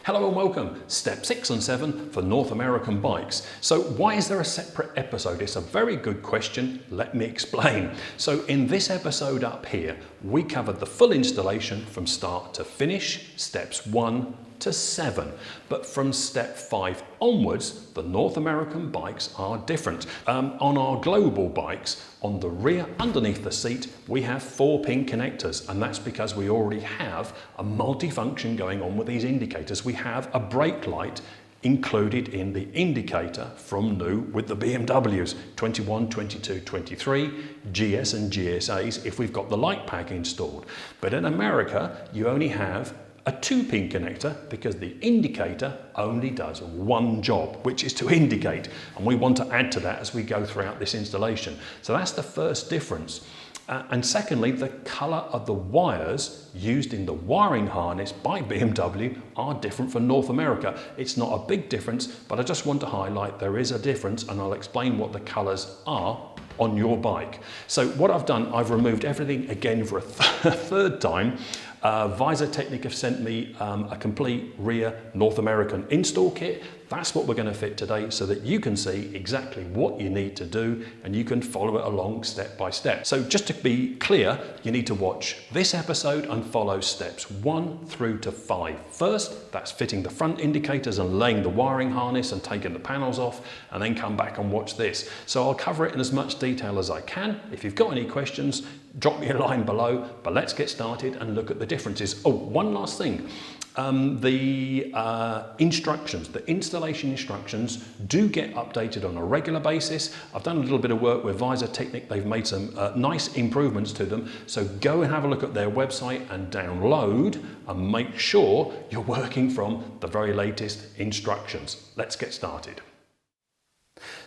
Hello and welcome. Step 6 and 7 for North American bikes. So why is there a separate episode? It's a very good question. Let me explain. So in this episode up here, we covered the full installation from start to finish, steps 1 to 7. But from step 5 onwards, the North American bikes are different. On our global bikes, on the rear underneath the seat, we have 4-pin connectors, and that's because we already have a multi-function going on with these indicators. We have a brake light included in the indicator from new with the BMWs 21, 22, 23, GS and GSAs if we've got the light pack installed. But in America, you only have a 2-pin connector because the indicator only does one job, which is to indicate, and we want to add to that as we go throughout this installation. So that's the first difference. And secondly, the colour of the wires used in the wiring harness by BMW are different for North America. It's not a big difference, but I just want to highlight there is a difference, and I'll explain what the colours are on your bike. So what I've done, I've removed everything again for a third time. Visor Technic have sent me a complete rear North American install kit. That's what we're going to fit today so that you can see exactly what you need to do and you can follow it along step by step. So just to be clear, you need to watch this episode and follow steps 1 through to 5. First, that's fitting the front indicators and laying the wiring harness and taking the panels off, and then come back and watch this. So I'll cover it in as much detail as I can. If you've got any questions, drop me a line below, but let's get started and look at the differences. Oh, one last thing. The instructions, the installation instructions do get updated on a regular basis. I've done a little bit of work with Visor Technic. They've made some nice improvements to them. So go and have a look at their website and download and make sure you're working from the very latest instructions. Let's get started.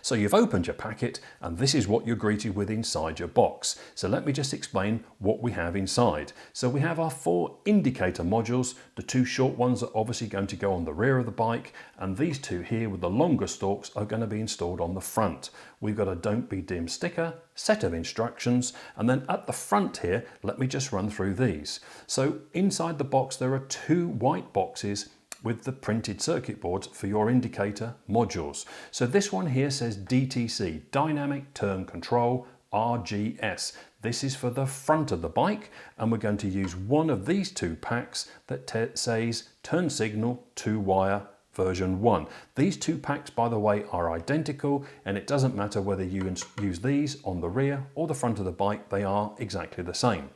So you've opened your packet and this is what you're greeted with inside your box. So let me just explain what we have inside. So we have our 4 indicator modules. The 2 short ones are obviously going to go on the rear of the bike, and these 2 here with the longer stalks are going to be installed on the front. We've got a Don't Be Dim sticker, set of instructions, and then at the front here, let me just run through these. So inside the box there are 2 white boxes with the printed circuit boards for your indicator modules. So this one here says DTC, Dynamic Turn Control, RGS. This is for the front of the bike, and we're going to use one of these 2 packs that says Turn Signal 2-wire version 1. These 2 packs, by the way, are identical, and it doesn't matter whether you use these on the rear or the front of the bike, they are exactly the same.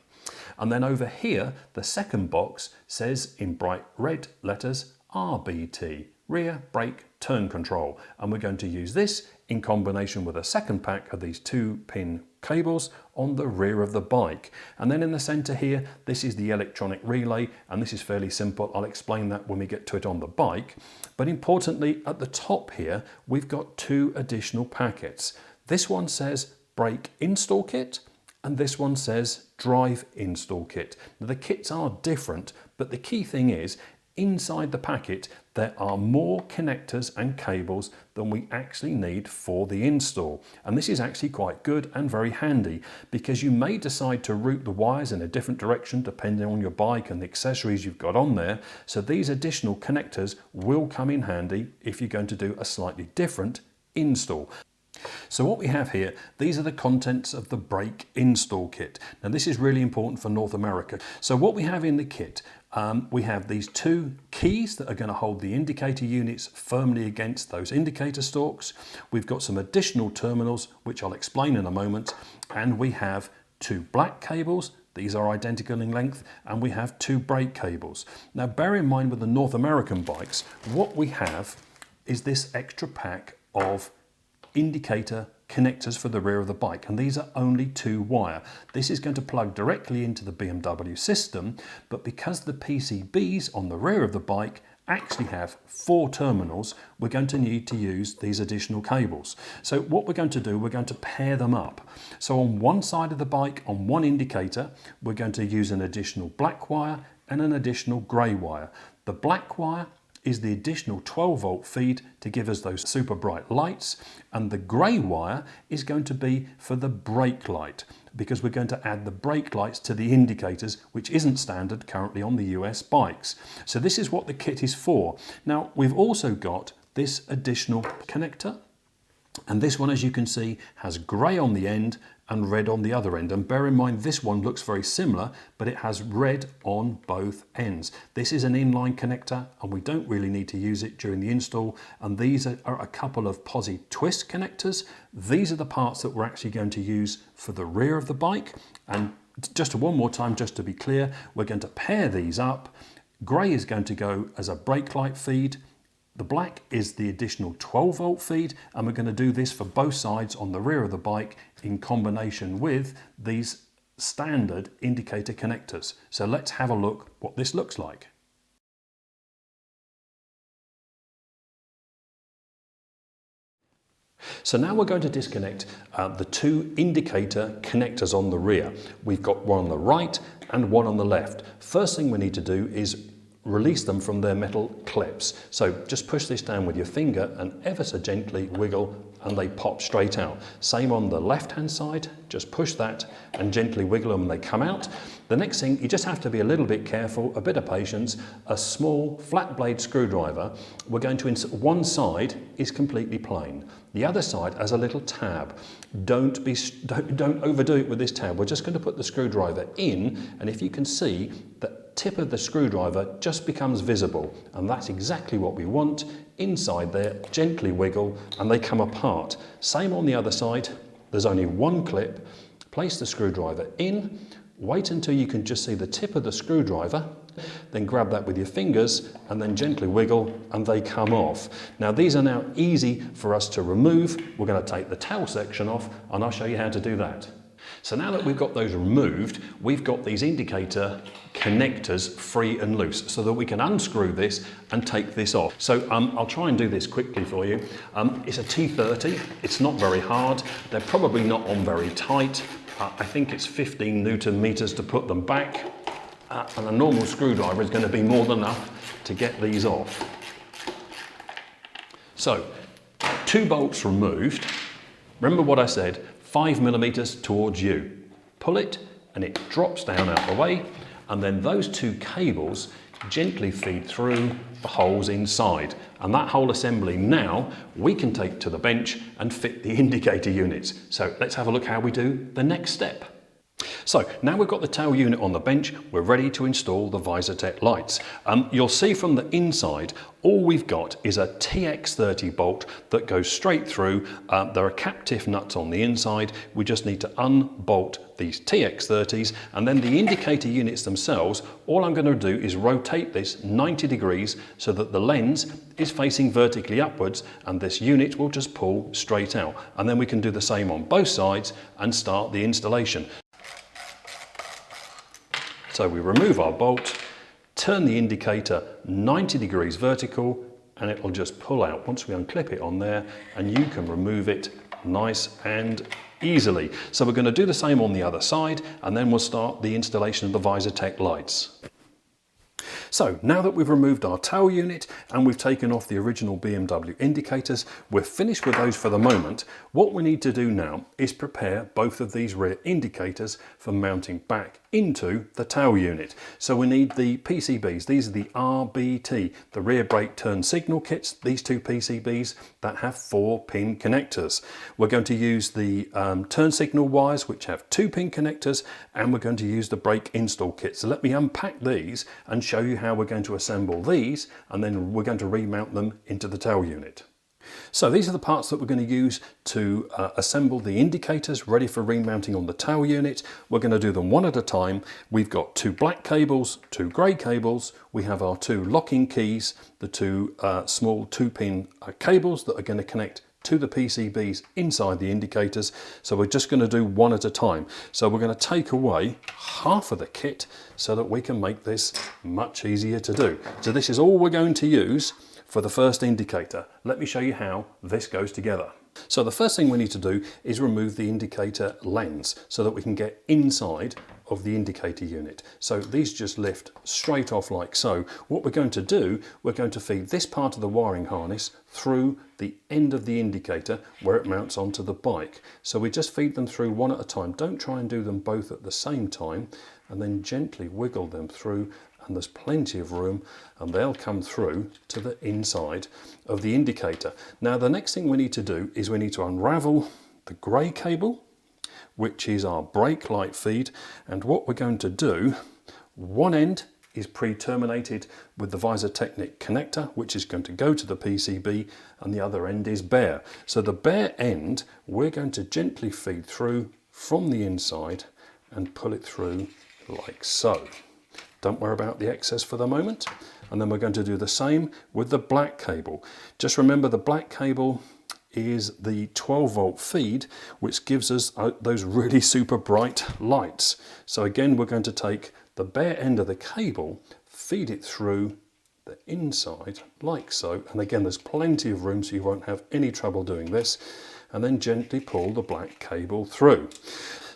And then over here, the second box says in bright red letters, RBT, Rear Brake Turn Control. And we're going to use this in combination with a second pack of these 2-pin cables on the rear of the bike. And then in the center here, this is the electronic relay, and this is fairly simple. I'll explain that when we get to it on the bike. But importantly, at the top here, we've got 2 additional packets. This one says Brake Install Kit, and this one says Drive Install Kit. Now the kits are different, but the key thing is inside the packet there are more connectors and cables than we actually need for the install. And this is actually quite good and very handy because you may decide to route the wires in a different direction depending on your bike and the accessories you've got on there. So these additional connectors will come in handy if you're going to do a slightly different install. So what we have here, these are the contents of the brake install kit. Now this is really important for North America. So what we have in the kit, we have these 2 keys that are going to hold the indicator units firmly against those indicator stalks. We've got some additional terminals, which I'll explain in a moment. And we have 2 black cables. These are identical in length, and we have 2 brake cables. Now bear in mind with the North American bikes, what we have is this extra pack of indicator connectors for the rear of the bike, and these are only 2-wire. This is going to plug directly into the BMW system, but because the PCBs on the rear of the bike actually have 4 terminals, we're going to need to use these additional cables. So what we're going to do, we're going to pair them up. So on one side of the bike, on one indicator, we're going to use an additional black wire and an additional grey wire. The black wire is the additional 12-volt feed to give us those super bright lights, and the grey wire is going to be for the brake light. because we're going to add the brake lights to the indicators, which isn't standard currently on the US bikes. So this is what the kit is for. Now, we've also got this additional connector, and this one, as you can see, has grey on the end and red on the other end. And bear in mind, this one looks very similar, but it has red on both ends. This is an inline connector, and we don't really need to use it during the install. And these are a couple of posi twist connectors. These are the parts that we're actually going to use for the rear of the bike. And just one more time, just to be clear, we're going to pair these up. Grey is going to go as a brake light feed. The black is the additional 12 volt feed, and we're going to do this for both sides on the rear of the bike in combination with these standard indicator connectors. So let's have a look what this looks like. So now we're going to disconnect the two indicator connectors on the rear. We've got one on the right and one on the left. First thing we need to do is release them from their metal clips. So just push this down with your finger and ever so gently wiggle, and they pop straight out. Same on the left hand side, just push that and gently wiggle them and they come out. The next thing, you just have to be a little bit careful, a bit of patience. A small flat blade screwdriver, we're going to insert, one side is completely plain. The other side has a little tab. Don't overdo it with this tab. We're just going to put the screwdriver in, and if you can see, the tip of the screwdriver just becomes visible, and that's exactly what we want. Inside there, gently wiggle and they come apart. Same on the other side, there's only one clip. Place the screwdriver in, wait until you can just see the tip of the screwdriver, then grab that with your fingers and then gently wiggle and they come off. Now these are now easy for us to remove. We're going to take the tail section off and I'll show you how to do that. So now that we've got those removed, we've got these indicator connectors free and loose so that we can unscrew this and take this off. So I'll try and do this quickly for you. It's a T30, it's not very hard, they're probably not on very tight. I think it's 15 Newton meters to put them back, and a normal screwdriver is going to be more than enough to get these off. So, 2 bolts removed. Remember what I said, 5 millimeters towards you. Pull it and it drops down out the way, and then those 2 cables gently feed through the holes inside. And that whole assembly now we can take to the bench and fit the indicator units. So let's have a look how we do the next step. So now we've got the tail unit on the bench, we're ready to install the VisorTech lights. You'll see from the inside, all we've got is a TX30 bolt that goes straight through. There are captive nuts on the inside. We just need to unbolt these TX30s, and then the indicator units themselves, all I'm going to do is rotate this 90 degrees so that the lens is facing vertically upwards, and this unit will just pull straight out. And then we can do the same on both sides and start the installation. So we remove our bolt, turn the indicator 90 degrees vertical, and it will just pull out once we unclip it on there, and you can remove it nice and easily. So we're going to do the same on the other side, and then we'll start the installation of the VisorTech lights. So now that we've removed our tail unit and we've taken off the original BMW indicators, we're finished with those for the moment. What we need to do now is prepare both of these rear indicators for mounting back into the tail unit. So we need the PCBs. These are the RBT, the rear brake turn signal kits. These 2 PCBs that have 4-pin connectors. We're going to use the turn signal wires, which have 2-pin connectors, and we're going to use the brake install kit. So let me unpack these and show you how we're going to assemble these, and then we're going to remount them into the tail unit. So these are the parts that we're going to use to assemble the indicators ready for remounting on the tail unit. We're going to do them one at a time. We've got 2 black cables, 2 grey cables. We have our 2 locking keys, the 2 small 2-pin cables that are going to connect to the PCBs inside the indicators. So we're just going to do one at a time. So we're going to take away half of the kit so that we can make this much easier to do. So this is all we're going to use for the first indicator. Let me show you how this goes together. So the first thing we need to do is remove the indicator lens so that we can get inside of the indicator unit. So these just lift straight off like so. What we're going to do, we're going to feed this part of the wiring harness through the end of the indicator where it mounts onto the bike. So we just feed them through one at a time. Don't try and do them both at the same time, and then gently wiggle them through, and there's plenty of room, and they'll come through to the inside of the indicator. Now the next thing we need to do is we need to unravel the grey cable, which is our brake light feed, and what we're going to do, one end is pre-terminated with the Visor Technic connector, which is going to go to the PCB, and the other end is bare. So the bare end we're going to gently feed through from the inside and pull it through like so. Don't worry about the excess for the moment. And then we're going to do the same with the black cable. Just remember, the black cable is the 12-volt feed, which gives us those really super bright lights. So again, we're going to take the bare end of the cable, feed it through the inside like so. And again, there's plenty of room, so you won't have any trouble doing this. And then gently pull the black cable through.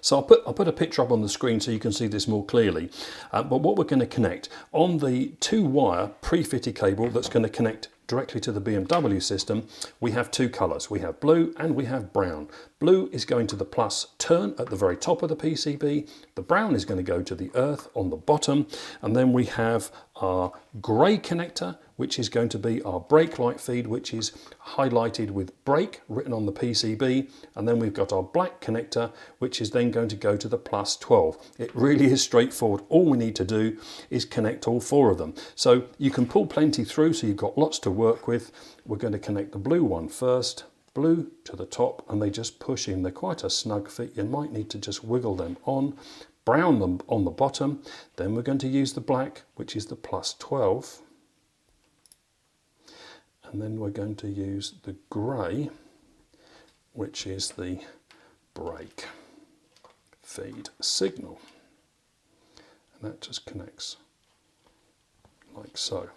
So I'll put a picture up on the screen so you can see this more clearly. But what we're going to connect on the 2-wire pre-fitted cable that's going to connect directly to the BMW system, we have two colours. We have blue and we have brown. Blue is going to the plus turn at the very top of the PCB. The brown is going to go to the earth on the bottom. And then we have our grey connector, which is going to be our brake light feed, which is highlighted with brake written on the PCB. And then we've got our black connector, which is then going to go to the plus 12. It really is straightforward. All we need to do is connect all four of them. So you can pull plenty through, so you've got lots to work with. We're going to connect the blue one first, blue to the top, and they just push in. They're quite a snug fit. You might need to just wiggle them on, brown them on the bottom. Then we're going to use the black, which is the plus 12. And then we're going to use the grey, which is the brake feed signal. And that just connects like so.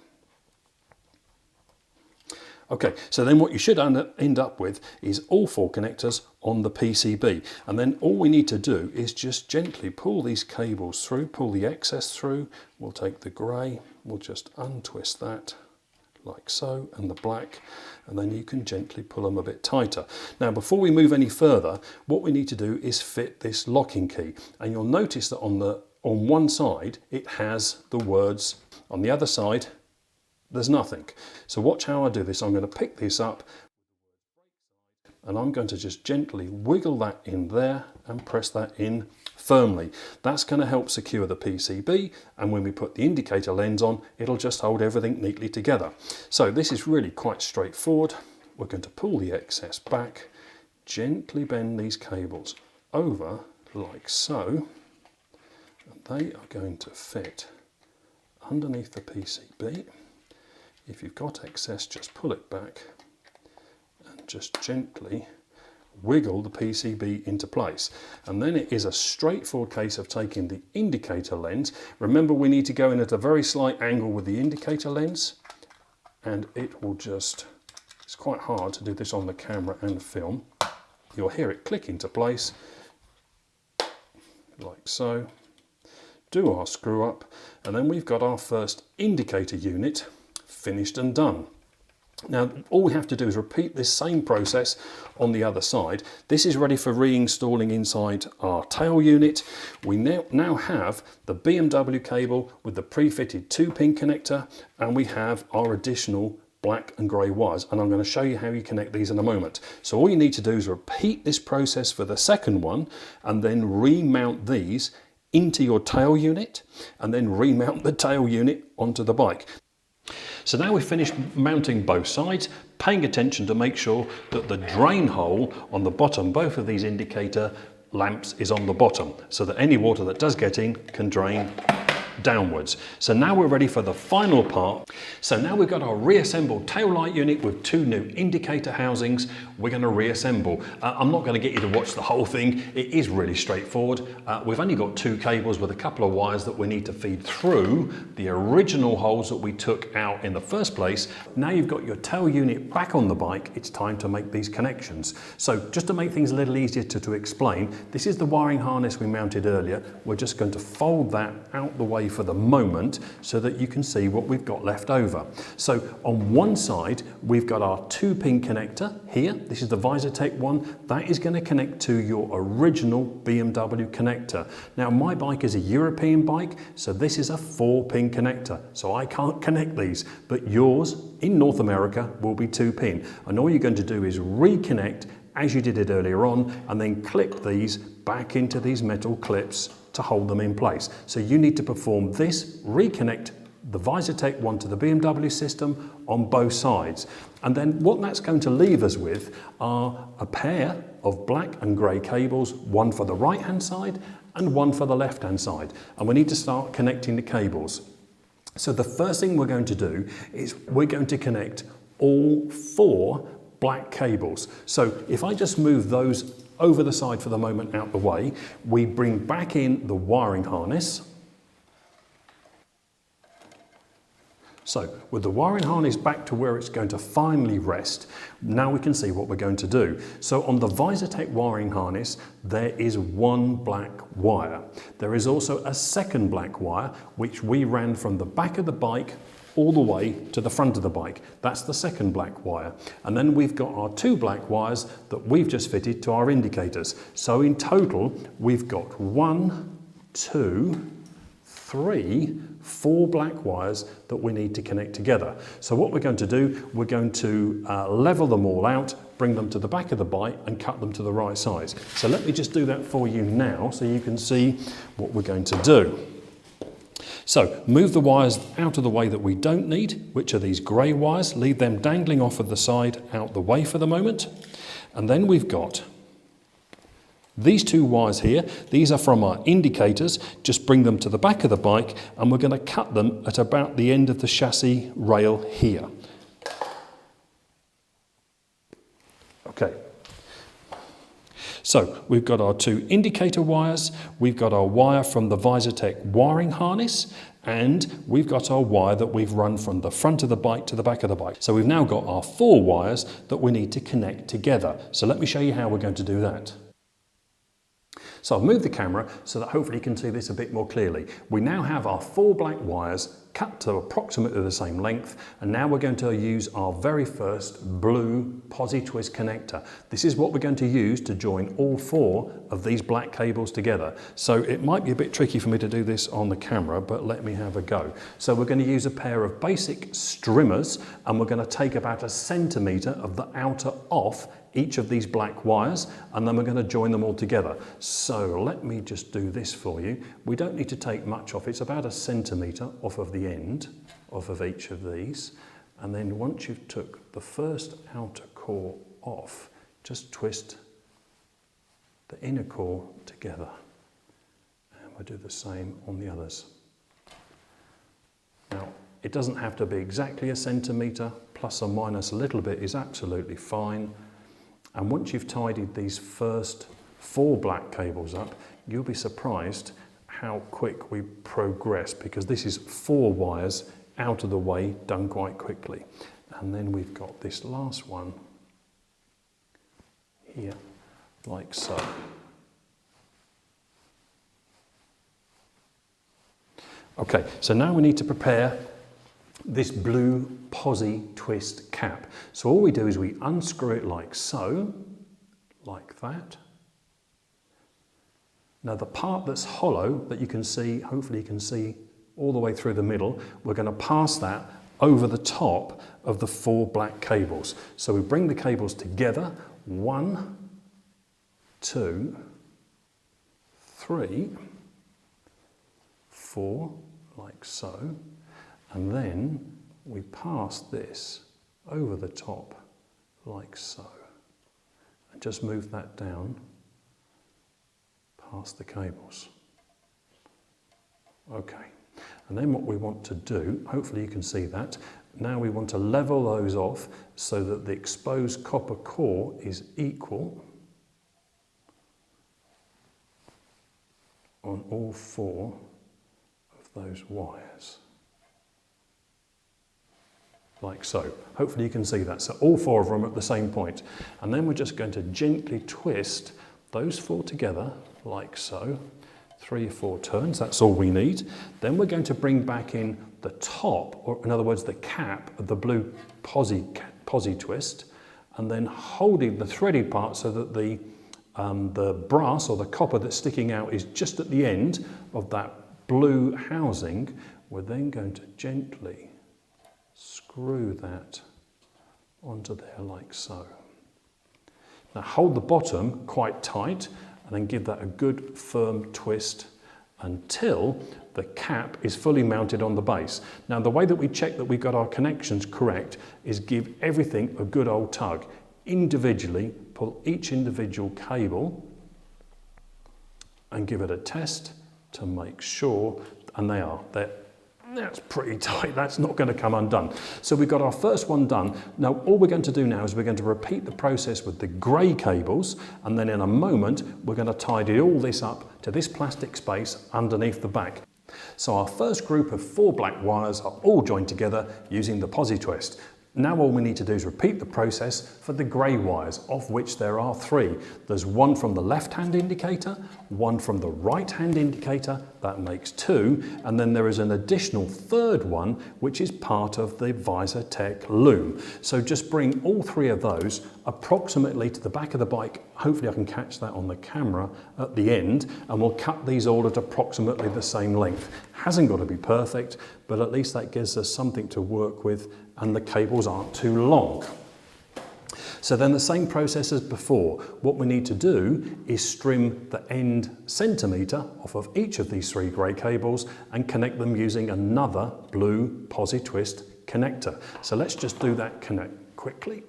Okay, so then what you should end up with is all four connectors on the PCB. And then all we need to do is just gently pull these cables through, pull the excess through. We'll take the grey, we'll just untwist that like so, and the black, and then you can gently pull them a bit tighter. Now, before we move any further, what we need to do is fit this locking key. And you'll notice that on one side, it has the words. On the other side, there's nothing. So watch how I do this. I'm going to pick this up and I'm going to just gently wiggle that in there and press that in firmly. That's going to help secure the PCB, and when we put the indicator lens on, it'll just hold everything neatly together. So this is really quite straightforward. We're going to pull the excess back, gently bend these cables over like so, and they are going to fit underneath the PCB. If you've got excess, just pull it back and just gently wiggle the PCB into place. And then it is a straightforward case of taking the indicator lens. Remember, we need to go in at a very slight angle with the indicator lens, and it will just, it's quite hard to do this on the camera and film. You'll hear it click into place like so. Do our screw up, and then we've got our first indicator unit finished and done. Now, all we have to do is repeat this same process on the other side. This is ready for reinstalling inside our tail unit. We now have the BMW cable with the pre-fitted 2-pin connector, and we have our additional black and grey wires, and I'm going to show you how you connect these in a moment. So all you need to do is repeat this process for the second one, and then remount these into your tail unit, and then remount the tail unit onto the bike. So now we've finished mounting both sides, paying attention to make sure that the drain hole on the bottom, both of these indicator lamps, is on the bottom, so that any water that does get in can drain downwards. So now we're ready for the final part. So now we've got our reassembled tail light unit with 2 new indicator housings. We're going to reassemble. I'm not going to get you to watch the whole thing. It is really straightforward. We've only got 2 cables with a couple of wires that we need to feed through the original holes that we took out in the first place. Now you've got your tail unit back on the bike, it's time to make these connections. So just to make things a little easier to explain, this is the wiring harness we mounted earlier. We're just going to fold that out the way for the moment so that you can see what we've got left over. So on one side, we've got our 2-pin connector here. This is the Visotech one. That is going to connect to your original BMW connector. Now my bike is a European bike, so this is a 4-pin connector. So I can't connect these, but yours in North America will be 2-pin. And all you're going to do is reconnect as you did it earlier on, and then clip these back into these metal clips to hold them in place. So you need to perform this, reconnect the Visotech one to the BMW system on both sides. And then what that's going to leave us with are a pair of black and grey cables, one for the right hand side and one for the left hand side. And we need to start connecting the cables. So the first thing we're going to do is we're going to connect all 4 black cables. So if I just move those over the side for the moment out the way, we bring back in the wiring harness. So with the wiring harness back to where it's going to finally rest, now we can see what we're going to do. So on the Visotech wiring harness, there is 1 black wire. There is also a second black wire, which we ran from the back of the bike all the way to the front of the bike. That's the second black wire. And then we've got our 2 black wires that we've just fitted to our indicators. So in total, we've got 1, 2, 3, 4 black wires that we need to connect together. So what we're going to do, we're going to level them all out, bring them to the back of the bike and cut them to the right size. So let me just do that for you now so you can see what we're going to do. So move the wires out of the way that we don't need, which are these grey wires. Leave them dangling off of the side out the way for the moment. And then we've got these 2 wires here. These are from our indicators. Just bring them to the back of the bike and we're going to cut them at about the end of the chassis rail here. Okay. So we've got our 2 indicator wires, we've got our wire from the Visotech wiring harness, and we've got our wire that we've run from the front of the bike to the back of the bike. So we've now got our 4 wires that we need to connect together. So let me show you how we're going to do that. So I've moved the camera so that hopefully you can see this a bit more clearly. We now have our 4 black wires cut to approximately the same length, and now we're going to use our very first blue Posi-Twist connector. This is what we're going to use to join all 4 of these black cables together. So it might be a bit tricky for me to do this on the camera, but let me have a go. So we're going to use a pair of basic strimmers, and we're going to take about 1 centimetre of the outer off each of these black wires, and then we're going to join them all together. So let me just do this for you. We don't need to take much off. It's about 1 centimetre off of the end off of each of these. And then once you've took the first outer core off, just twist the inner core together. And we'll do the same on the others. Now, it doesn't have to be exactly 1 centimetre, plus or minus a little bit is absolutely fine. And once you've tidied these first 4 black cables up, you'll be surprised how quick we progress, because this is 4 wires out of the way, done quite quickly. And then we've got this last one here, like so. Okay, so now we need to prepare this blue Posi-Twist cap. So all we do is we unscrew it like so, like that. Now the part that's hollow that you can see, hopefully you can see all the way through the middle, we're going to pass that over the top of the 4 black cables. So we bring the cables together, 1, 2, 3, 4, like so. And then we pass this over the top like so. And just move that down past the cables. Okay. And then what we want to do, hopefully you can see that, now we want to level those off so that the exposed copper core is equal on all 4 of those wires. Like so. Hopefully you can see that. So all 4 of them are at the same point. And then we're just going to gently twist those 4 together, like so. 3 or 4 turns, that's all we need. Then we're going to bring back in the top, or in other words, the cap of the blue posi twist, and then holding the threaded part so that the brass or the copper that's sticking out is just at the end of that blue housing. We're then going to gently screw that onto there like so. Now hold the bottom quite tight and then give that a good firm twist until the cap is fully mounted on the base. Now the way that we check that we've got our connections correct is give everything a good old tug. Individually pull each individual cable and give it a test to make sure, and that's pretty tight, that's not going to come undone. So we've got our first one done. Now all we're going to do now is we're going to repeat the process with the grey cables, and then in a moment we're going to tidy all this up to this plastic space underneath the back. So our first group of 4 black wires are all joined together using the posi twist. Now all we need to do is repeat the process for the grey wires, of which there are 3. There's one from the left-hand indicator, one from the right-hand indicator, that makes 2, and then there is an additional 3rd one which is part of the VisorTech loom. So just bring all 3 of those approximately to the back of the bike. Hopefully I can catch that on the camera at the end, and we'll cut these all at approximately the same length. Hasn't got to be perfect, but at least that gives us something to work with, and the cables aren't too long. So then the same process as before. What we need to do is trim the end centimetre off of each of these 3 grey cables and connect them using another blue posi twist connector. So let's just do that connect quickly.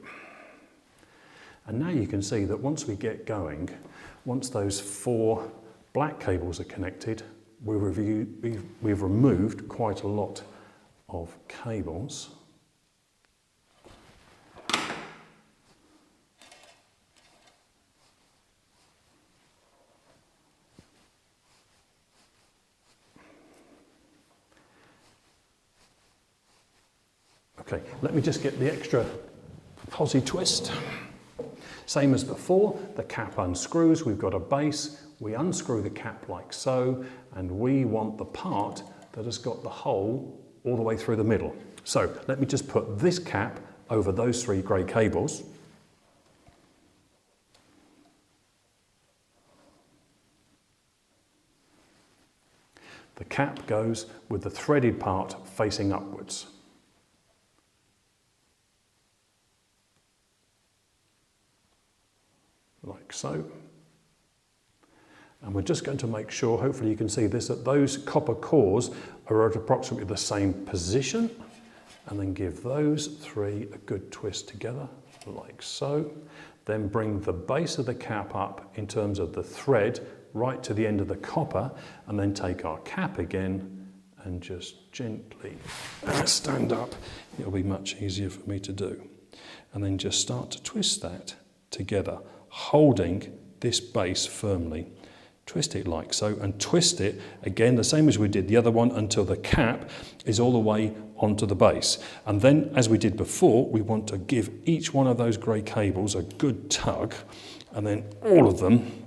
And now you can see that once we get going, once those 4 black cables are connected, we've removed quite a lot of cables. Okay, let me just get the extra posi twist. Same as before, the cap unscrews, we've got a base, we unscrew the cap like so, and we want the part that has got the hole all the way through the middle. So let me just put this cap over those 3 grey cables. The cap goes with the threaded part facing upwards. Like so. And we're just going to make sure, hopefully you can see this, that those copper cores are at approximately the same position, and then give those 3 a good twist together, like so. Then bring the base of the cap up in terms of the thread right to the end of the copper, and then take our cap again and just gently stand up. It'll be much easier for me to do. And then just start to twist that together, holding this base firmly. Twist it like so, and twist it again the same as we did the other one until the cap is all the way onto the base. And then, as we did before, we want to give each one of those grey cables a good tug, and then all of them,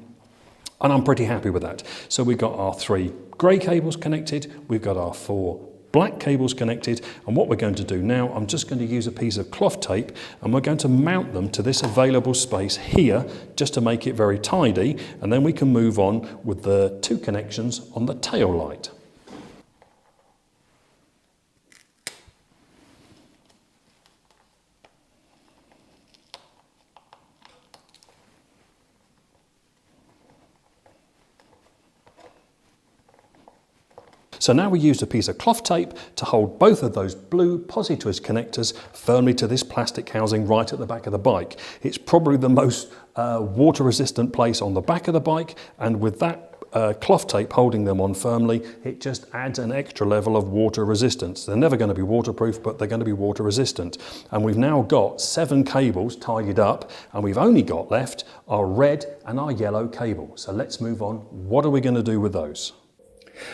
and I'm pretty happy with that. So we've got our 3 grey cables connected, we've got our 4 black cables connected, and what we're going to do now, I'm just going to use a piece of cloth tape, and we're going to mount them to this available space here just to make it very tidy, and then we can move on with the 2 connections on the tail light. So now we used a piece of cloth tape to hold both of those blue posi twist connectors firmly to this plastic housing right at the back of the bike. It's probably the most water resistant place on the back of the bike, and with that cloth tape holding them on firmly, it just adds an extra level of water resistance. They're never going to be waterproof, but they're going to be water resistant. And we've now got 7 cables tidied up, and we've only got left our red and our yellow cable. So let's move on. What are we going to do with those?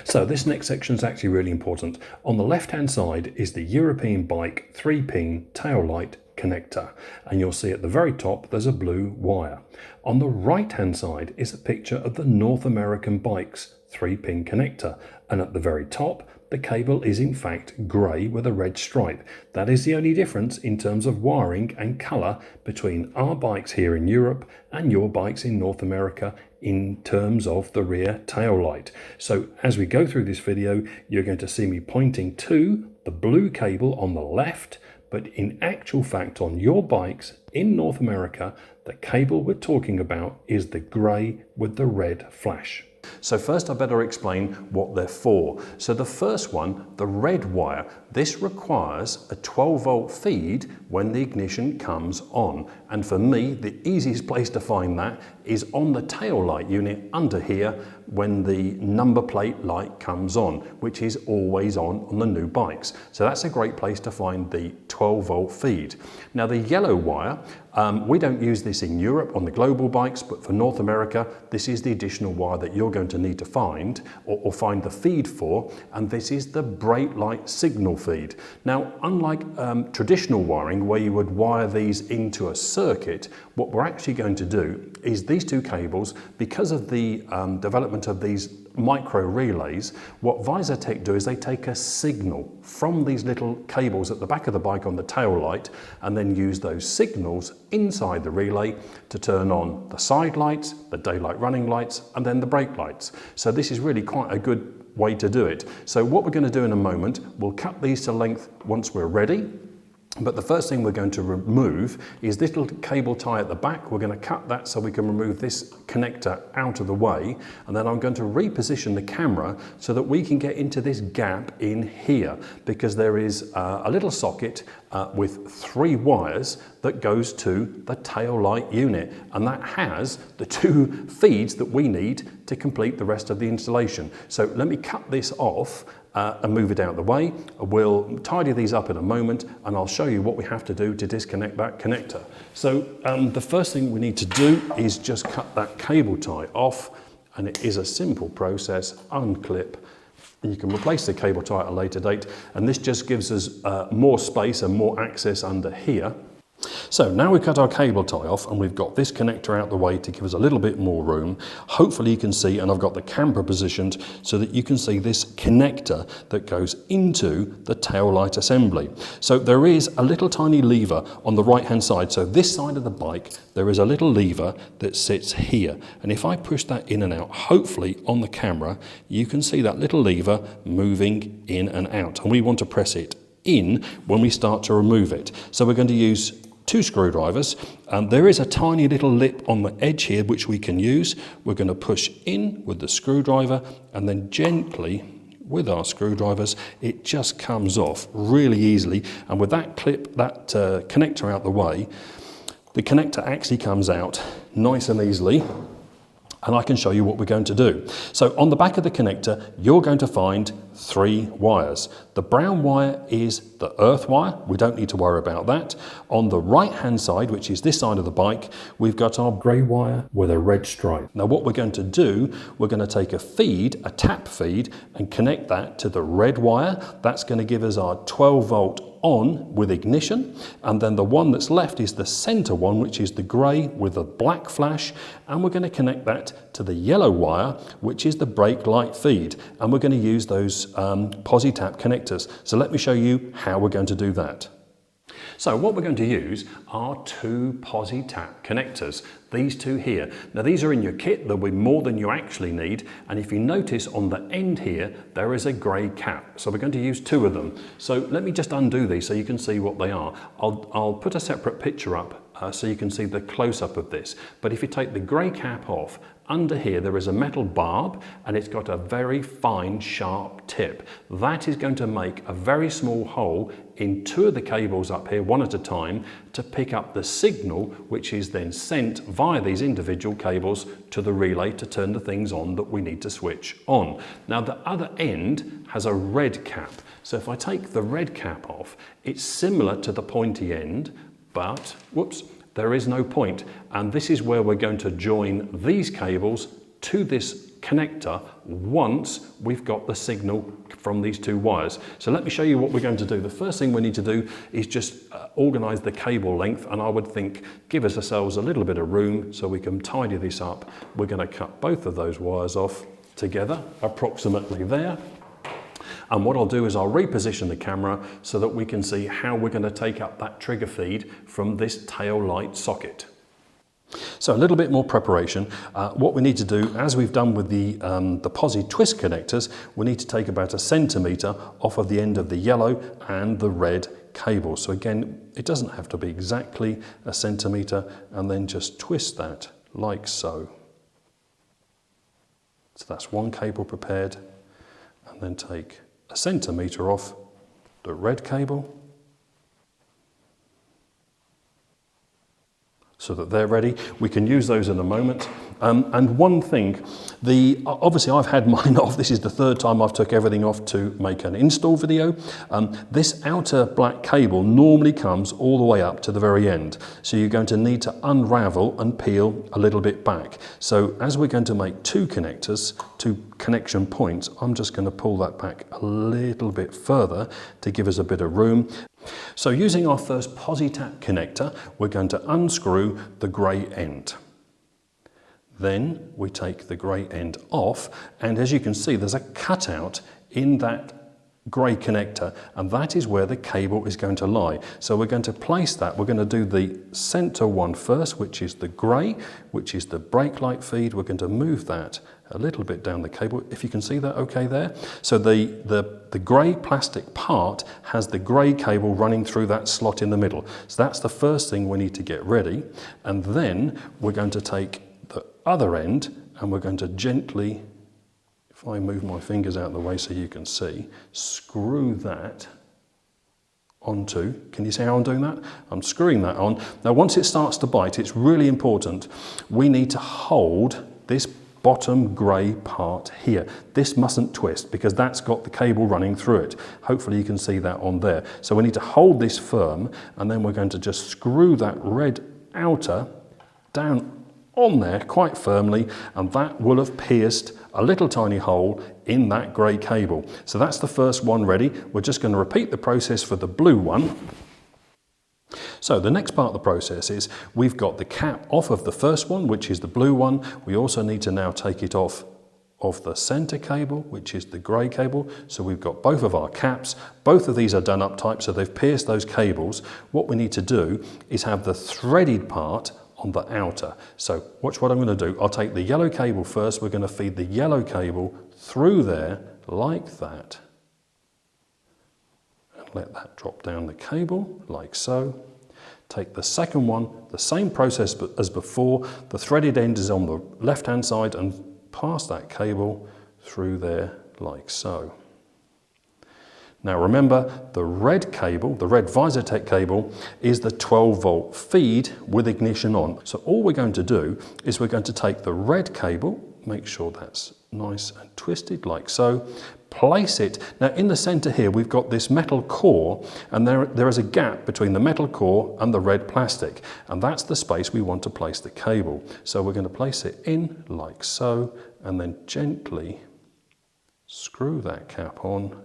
So this next section is actually really important. On the left hand side is the European Bike 3-pin tail light connector, and you'll see at the very top there's a blue wire. On the right hand side is a picture of the North American Bikes 3-pin connector, and at the very top the cable is in fact grey with a red stripe. That is the only difference in terms of wiring and colour between our bikes here in Europe and your bikes in North America in terms of the rear tail light. So as we go through this video, you're going to see me pointing to the blue cable on the left, but in actual fact on your bikes in North America, the cable we're talking about is the grey with the red flash. So first I better explain what they're for. So the first one, the red wire, this requires a 12-volt feed when the ignition comes on. And for me, the easiest place to find that is on the tail light unit under here when the number plate light comes on, which is always on the new bikes. So that's a great place to find the 12-volt feed. Now the yellow wire, we don't use this in Europe on the global bikes, but for North America, this is the additional wire that you're going to need to find or find the feed for, and this is the brake light signal feed. Now, unlike traditional wiring where you would wire these into a circuit, what we're actually going to do is these two cables, because of the development of these micro relays, what VisorTech do is they take a signal from these little cables at the back of the bike on the tail light and then use those signals inside the relay to turn on the side lights, the daylight running lights, and then the brake lights. So this is really quite a good way to do it. So what we're going to do in a moment, we'll cut these to length once we're ready. But the first thing we're going to remove is this little cable tie at the back. We're going to cut that so we can remove this connector out of the way. And then I'm going to reposition the camera so that we can get into this gap in here, because there is a little socket with 3 wires that goes to the tail light unit. And that has the 2 feeds that we need to complete the rest of the installation. So let me cut this off and move it out of the way. We'll tidy these up in a moment, and I'll show you what we have to do to disconnect that connector. So the first thing we need to do is just cut that cable tie off, and it is a simple process. Unclip, and you can replace the cable tie at a later date, and this just gives us more space and more access under here. So now we've cut our cable tie off and we've got this connector out the way to give us a little bit more room. Hopefully you can see, and I've got the camera positioned so that you can see this connector that goes into the tail light assembly. So there is a little tiny lever on the right hand side. So this side of the bike, there is a little lever that sits here. And if I push that in and out, hopefully on the camera, you can see that little lever moving in and out. And we want to press it in when we start to remove it. So we're going to use 2 screwdrivers, and there is a tiny little lip on the edge here which we can use. We're going to push in with the screwdriver, and then gently with our screwdrivers it just comes off really easily. And with that clip, that connector out the way, the connector actually comes out nice and easily. And I can show you what we're going to do. So on the back of the connector, you're going to find 3 wires. The brown wire is the earth wire. We don't need to worry about that. On the right-hand side, which is this side of the bike, we've got our grey wire with a red stripe. Now what we're going to do, we're going to take a feed, a tap feed, and connect that to the red wire. That's going to give us our 12-volt on with ignition, and then the one that's left is the center one, which is the grey with a black flash, and we're going to connect that to the yellow wire, which is the brake light feed, and we're going to use those PosiTap connectors. So let me show you how we're going to do that. So what we're going to use are 2 PosiTap connectors, these 2 here. Now these are in your kit, there'll be more than you actually need, and if you notice on the end here there is a grey cap, so we're going to use 2 of them. So let me just undo these so you can see what they are. I'll put a separate picture up so you can see the close-up of this, but if you take the grey cap off, under here there is a metal barb and it's got a very fine sharp tip. That is going to make a very small hole in two of the cables up here, one at a time, to pick up the signal which is then sent via these individual cables to the relay to turn the things on that we need to switch on. Now the other end has a red cap. So if I take the red cap off, it's similar to the pointy end, but whoops, there is no point. And this is where we're going to join these cables to this connector once we've got the signal from these two wires. So let me show you what we're going to do. The first thing we need to do is just organize the cable length, and I would think give us ourselves a little bit of room so we can tidy this up. We're going to cut both of those wires off together, approximately there. And what I'll do is I'll reposition the camera so that we can see how we're going to take up that trigger feed from this tail light socket. So a little bit more preparation. What we need to do, as we've done with the posi twist connectors, we need to take about 1 centimetre off of the end of the yellow and the red cable. So again, it doesn't have to be exactly 1 centimetre, and then just twist that like so. So that's one cable prepared, and then take 1 centimetre off the red cable so that they're ready. We can use those in a moment. And one thing, obviously I've had mine off. This is the third time I've took everything off to make an install video. This outer black cable normally comes all the way up to the very end. So you're going to need to unravel and peel a little bit back. So as we're going to make two connectors, two connection points, I'm just going to pull that back a little bit further to give us a bit of room. So using our first PosiTap connector, we're going to unscrew the grey end. Then we take the grey end off, and as you can see there's a cutout in that grey connector, and that is where the cable is going to lie. So we're going to place that. We're going to do the centre one first, which is the grey, which is the brake light feed. We're going to move that a little bit down the cable, if you can see that okay there. So the grey plastic part has the grey cable running through that slot in the middle. So that's the first thing we need to get ready, and then we're going to take the other end and we're going to gently, if I move my fingers out of the way so you can see, screw that onto, can you see how I'm doing that? I'm screwing that on. Now once it starts to bite, it's really important, we need to hold this bottom grey part here. This mustn't twist because that's got the cable running through it. Hopefully you can see that on there. So we need to hold this firm, and then we're going to just screw that red outer down on there quite firmly, and that will have pierced a little tiny hole in that grey cable. So that's the first one ready. We're just going to repeat the process for the blue one. So the next part of the process is we've got the cap off of the first one, which is the blue one. We also need to now take it off of the centre cable, which is the grey cable. So we've got both of our caps. Both of these are done up tight, so they've pierced those cables. What we need to do is have the threaded part on the outer. So watch what I'm going to do. I'll take the yellow cable first. We're going to feed the yellow cable through there like that. And let that drop down the cable like so. Take the second one, the same process as before. The threaded end is on the left-hand side, and pass that cable through there like so. Now remember, the red cable, the red Visotech cable, is the 12-volt feed with ignition on. So all we're going to do is we're going to take the red cable, make sure that's nice and twisted like so, place it. Now in the center here we've got this metal core, and there is a gap between the metal core and the red plastic, and that's the space we want to place the cable. So we're going to place it in like so, and then gently screw that cap on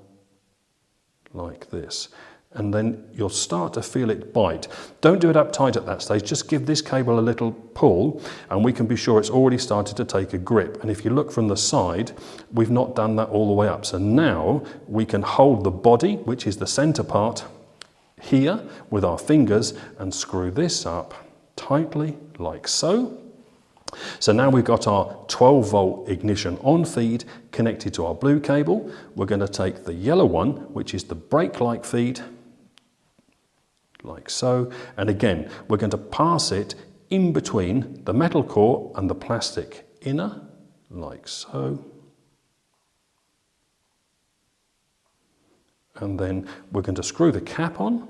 like this, and then you'll start to feel it bite. Don't do it up tight at that stage, just give this cable a little pull and we can be sure it's already started to take a grip. And if you look from the side, we've not done that all the way up. So now we can hold the body, which is the center part, here with our fingers and screw this up tightly like so. So now we've got our 12-volt ignition on feed connected to our blue cable. We're going to take the yellow one, which is the brake light feed, like so. And again, we're going to pass it in between the metal core and the plastic inner, like so. And then we're going to screw the cap on.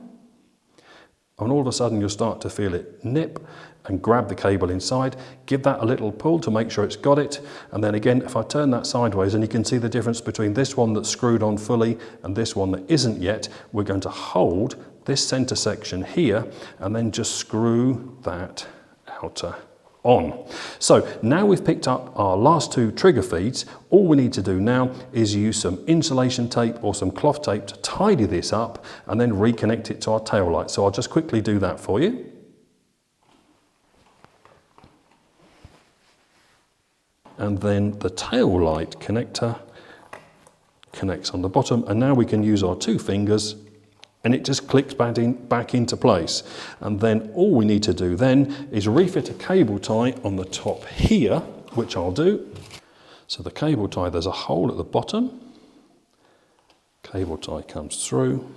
And all of a sudden you'll start to feel it nip and grab the cable inside. Give that a little pull to make sure it's got it. And then again, if I turn that sideways, and you can see the difference between this one that's screwed on fully and this one that isn't yet, we're going to hold this center section here and then just screw that outer on. So now we've picked up our last two trigger feeds, all we need to do now is use some insulation tape or some cloth tape to tidy this up and then reconnect it to our tail light. So I'll just quickly do that for you. And then the tail light connector connects on the bottom, and now we can use our two fingers and it just clicks back into place. And then all we need to do then is refit a cable tie on the top here, which I'll do. So the cable tie, there's a hole at the bottom. Cable tie comes through.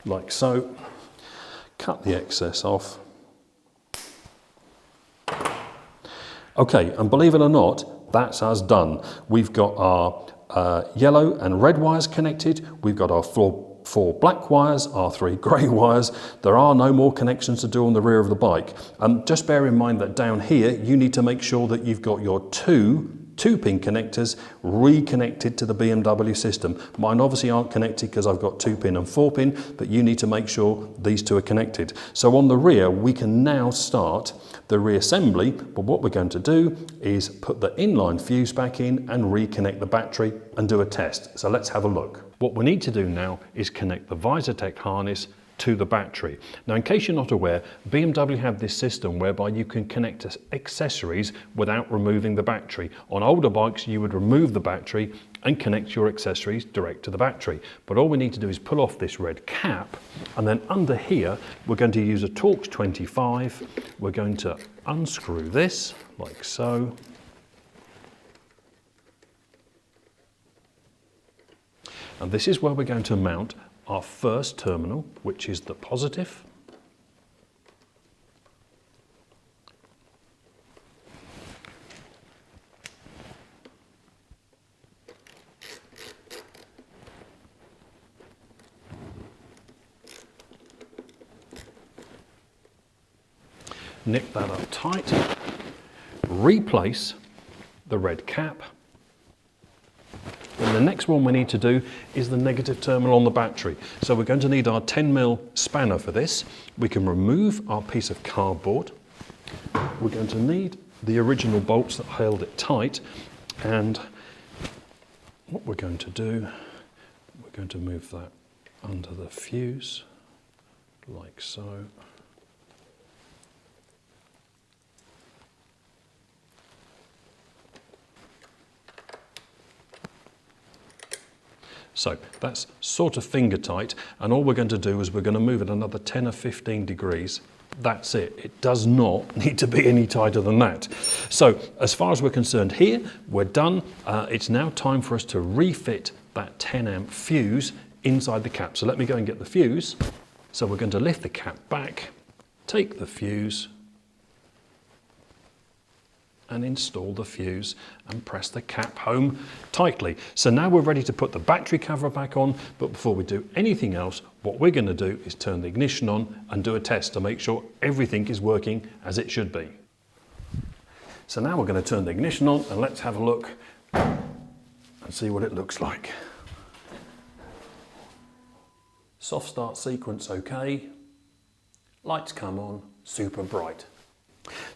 Like so. Cut the excess off. Okay, and believe it or not, that's us done. We've got our yellow and red wires connected. We've got our four black wires, our three grey wires. There are no more connections to do on the rear of the bike. Just bear in mind that down here, you need to make sure that you've got your two-pin connectors reconnected to the BMW system. Mine obviously aren't connected because I've got 2-pin and 4-pin, but you need to make sure these two are connected. So on the rear, we can now start the reassembly, but what we're going to do is put the inline fuse back in and reconnect the battery and do a test. So let's have a look. What we need to do now is connect the VisorTech harness to the battery. Now, in case you're not aware, BMW have this system whereby you can connect accessories without removing the battery. On older bikes, you would remove the battery and connect your accessories direct to the battery. But all we need to do is pull off this red cap, and then under here, we're going to use a Torx 25. We're going to unscrew this like so. And this is where we're going to mount our first terminal, which is the positive. Nip that up tight, replace the red cap. And the next one we need to do is the negative terminal on the battery. So we're going to need our 10mm spanner for this. We can remove our piece of cardboard. We're going to need the original bolts that held it tight. And what we're going to do, we're going to move that under the fuse, like so. So that's sort of finger tight, and all we're going to do is we're going to move it another 10 or 15 degrees. That's it. It does not need to be any tighter than that. So as far as we're concerned here, we're done. It's now time for us to refit that 10 amp fuse inside the cap. So let me go and get the fuse. So we're going to lift the cap back, take the fuse, and install the fuse and press the cap home tightly. So now we're ready to put the battery cover back on, but before we do anything else, what we're going to do is turn the ignition on and do a test to make sure everything is working as it should be. So now we're going to turn the ignition on and let's have a look and see what it looks like. Soft start sequence okay, lights come on, super bright.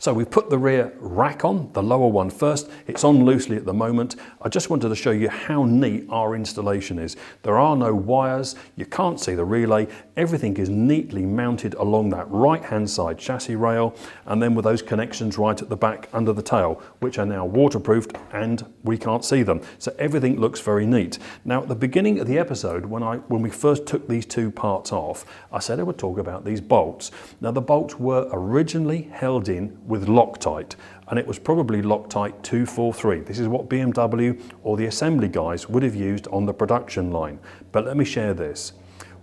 So we've put the rear rack on, the lower one first. It's on loosely at the moment. I just wanted to show you how neat our installation is. There are no wires, you can't see the relay. Everything is neatly mounted along that right-hand side chassis rail, and then with those connections right at the back under the tail, which are now waterproofed and we can't see them. So everything looks very neat. Now at the beginning of the episode, when we first took these two parts off, I said I would talk about these bolts. Now the bolts were originally held in in with Loctite, and it was probably Loctite 243. This is what BMW or the assembly guys would have used on the production line. But let me share this.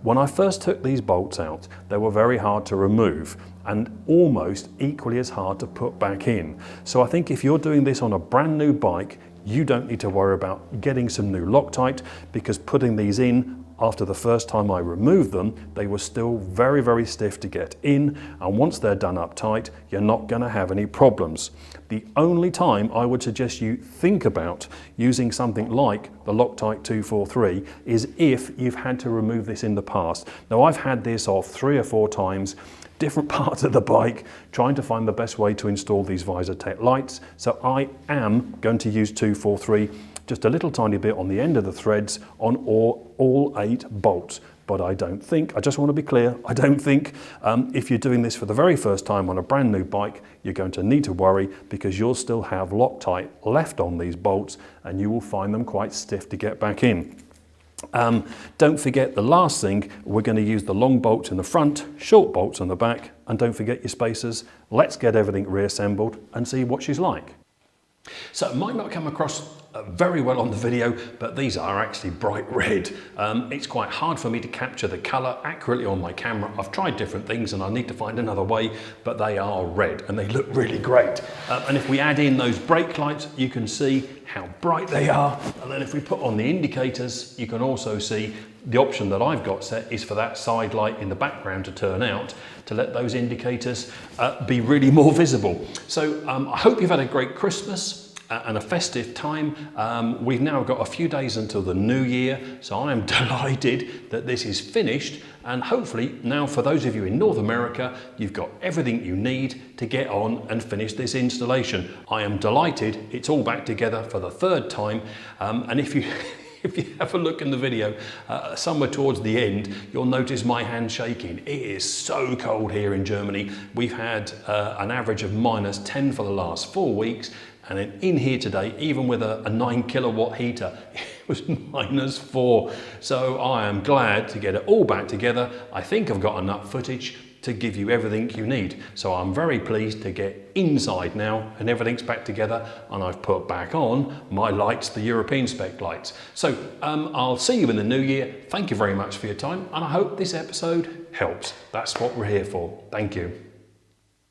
When I first took these bolts out, they were very hard to remove and almost equally as hard to put back in. So I think if you're doing this on a brand new bike, you don't need to worry about getting some new Loctite, because putting these in after the first time I removed them, they were still very, very stiff to get in, and once they're done up tight, you're not going to have any problems. The only time I would suggest you think about using something like the Loctite 243 is if you've had to remove this in the past. Now, I've had this off 3 or 4 times, different parts of the bike, trying to find the best way to install these VisorTech lights. So I am going to use 243, just a little tiny bit on the end of the threads on all 8 bolts. But I just want to be clear, I don't think if you're doing this for the very first time on a brand new bike, you're going to need to worry, because you'll still have Loctite left on these bolts and you will find them quite stiff to get back in. Don't forget the last thing, we're going to use the long bolts in the front, short bolts on the back, and don't forget your spacers. Let's get everything reassembled and see what she's like. So it might not come across very well on the video, but these are actually bright red. It's quite hard for me to capture the colour accurately on my camera. I've tried different things and I need to find another way, but they are red and they look really great. And if we add in those brake lights, you can see how bright they are. And then if we put on the indicators, you can also see the option that I've got set is for that side light in the background to turn out to let those indicators be really more visible. So I hope you've had a great Christmas and a festive time. We've now got a few days until the new year, so I am delighted that this is finished, and hopefully now for those of you in North America, you've got everything you need to get on and finish this installation. I am delighted it's all back together for the 3rd time, and if you have a look in the video, somewhere towards the end, you'll notice my hand shaking. It is so cold here in Germany. We've had an average of -10 for the last 4 weeks, and in here today, even with a 9 kilowatt heater, it was -4. So I am glad to get it all back together. I think I've got enough footage to give you everything you need. So I'm very pleased to get inside now and everything's back together, and I've put back on my lights, the European spec lights. So I'll see you in the new year. Thank you very much for your time, and I hope this episode helps. That's what we're here for. Thank you.